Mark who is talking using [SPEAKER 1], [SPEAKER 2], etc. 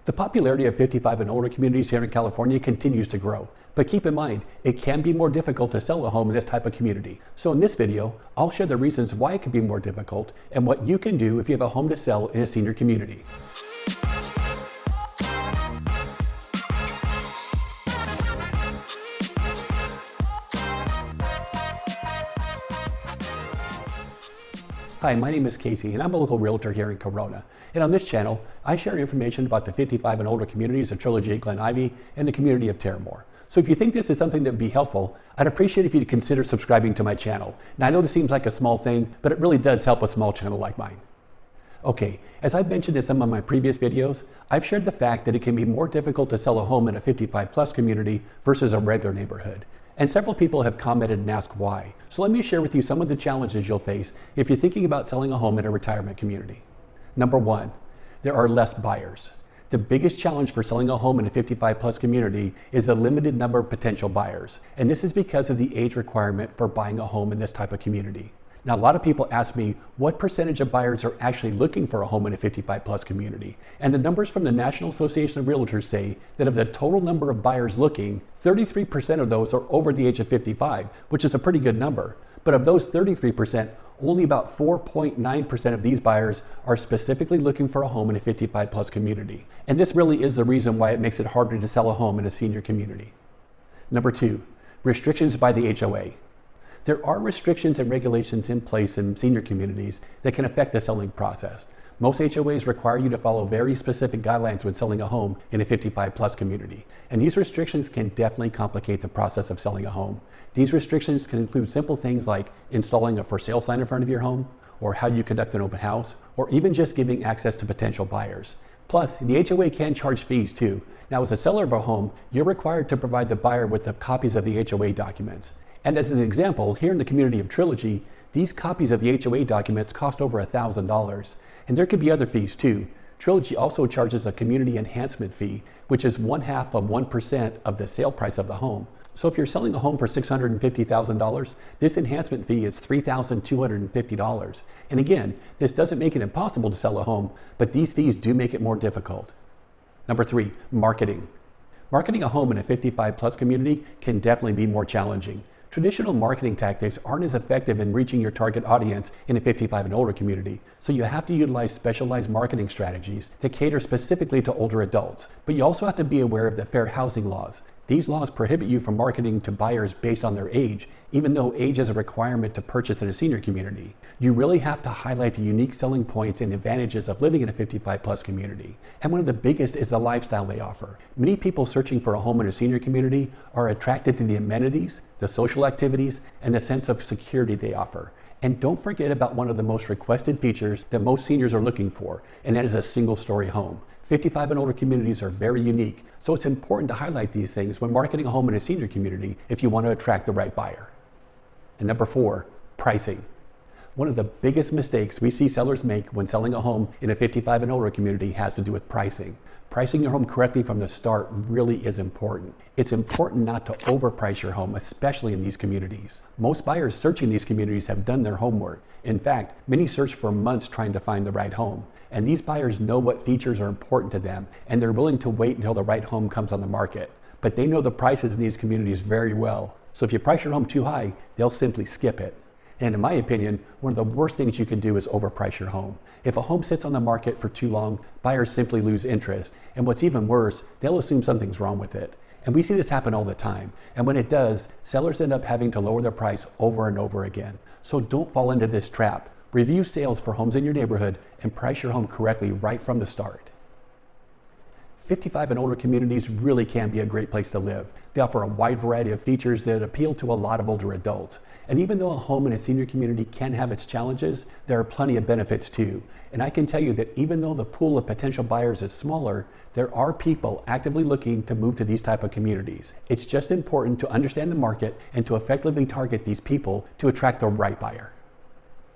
[SPEAKER 1] The popularity of 55 and older communities here in California continues to grow, but keep in mind, it can be more difficult to sell a home in this type of community. So in this video, I'll share the reasons why it can be more difficult and what you can do if you have a home to sell in a senior community. Hi, my name is Casey and I'm a local realtor here in Corona. And on this channel, I share information about the 55 and older communities of TRILOGY, GLEN, and the community of Terramore. So if you think this is something that would be helpful, I'd appreciate if you'd consider subscribing to my channel. Now I know this seems like a small thing, but it really does help a small channel like mine. Okay, as I've mentioned in some of my previous videos, I've shared the fact that it can be more difficult to sell a home in a 55 plus community versus a regular neighborhood. And several people have commented and asked why. So let me share with you some of the challenges you'll face if you're thinking about selling a home in a retirement community. Number one, there are less buyers. The biggest challenge for selling a home in a 55 plus community is the limited number of potential buyers. And this is because of the age requirement for buying a home in this type of community. Now, a lot of people ask me what percentage of buyers are actually looking for a home in a 55 plus community. And the numbers from the National Association of Realtors say that of the total number of buyers looking, 33% of those are over the age of 55, which is a pretty good number. But of those 33%, only about 4.9% of these buyers are specifically looking for a home in a 55 plus community. And this really is the reason why it makes it harder to sell a home in a senior community. Number two, restrictions by the HOA. There are restrictions and regulations in place in senior communities that can affect the selling process. Most HOAs require you to follow very specific guidelines when selling a home in a 55 plus community. And these restrictions can definitely complicate the process of selling a home. These restrictions can include simple things like installing a for sale sign in front of your home, or how you conduct an open house, or even just giving access to potential buyers. Plus, the HOA can charge fees too. Now, as a seller of a home, you're required to provide the buyer with the copies of the HOA documents. And as an example, here in the community of TRILOGY, these copies of the HOA documents cost over $1,000. And there could be other fees too. TRILOGY also charges a community enhancement fee, which is 1/2% of the sale price of the home. So if you're selling a home for $650,000, this enhancement fee is $3,250. And again, this doesn't make it impossible to sell a home, but these fees do make it more difficult. Number three, marketing. Marketing a home in a 55 plus community can definitely be more challenging. Traditional marketing tactics aren't as effective in reaching your target audience in a 55 and older community, so you have to utilize specialized marketing strategies that cater specifically to older adults. But you also have to be aware of the fair housing laws. These laws prohibit you from marketing to buyers based on their age, even though age is a requirement to purchase in a senior community. You really have to highlight the unique selling points and advantages of living in a 55 plus community. And one of the biggest is the lifestyle they offer. Many people searching for a home in a senior community are attracted to the amenities, the social activities, and the sense of security they offer. And don't forget about one of the most requested features that most seniors are looking for, and that is a single-story home. 55 and older communities are very unique, so it's important to highlight these things when marketing a home in a senior community if you want to attract the right buyer. And number four, pricing. One of the biggest mistakes we see sellers make when selling a home in a 55 and older community has to do with pricing. Pricing your home correctly from the start really is important. It's important not to overprice your home, especially in these communities. Most buyers searching these communities have done their homework. In fact, many search for months trying to find the right home. And these buyers know what features are important to them, and they're willing to wait until the right home comes on the market. But they know the prices in these communities very well. So if you price your home too high, they'll simply skip it. And in my opinion, one of the worst things you can do is overprice your home. If a home sits on the market for too long, buyers simply lose interest. And what's even worse, they'll assume something's wrong with it. And we see this happen all the time. And when it does, sellers end up having to lower their price over and over again. So don't fall into this trap. Review sales for homes in your neighborhood and price your home correctly right from the start. 55 and older communities really can be a great place to live. They offer a wide variety of features that appeal to a lot of older adults. And even though a home in a senior community can have its challenges, there are plenty of benefits too. And I can tell you that even though the pool of potential buyers is smaller, there are people actively looking to move to these type of communities. It's just important to understand the market and to effectively target these people to attract the right buyer.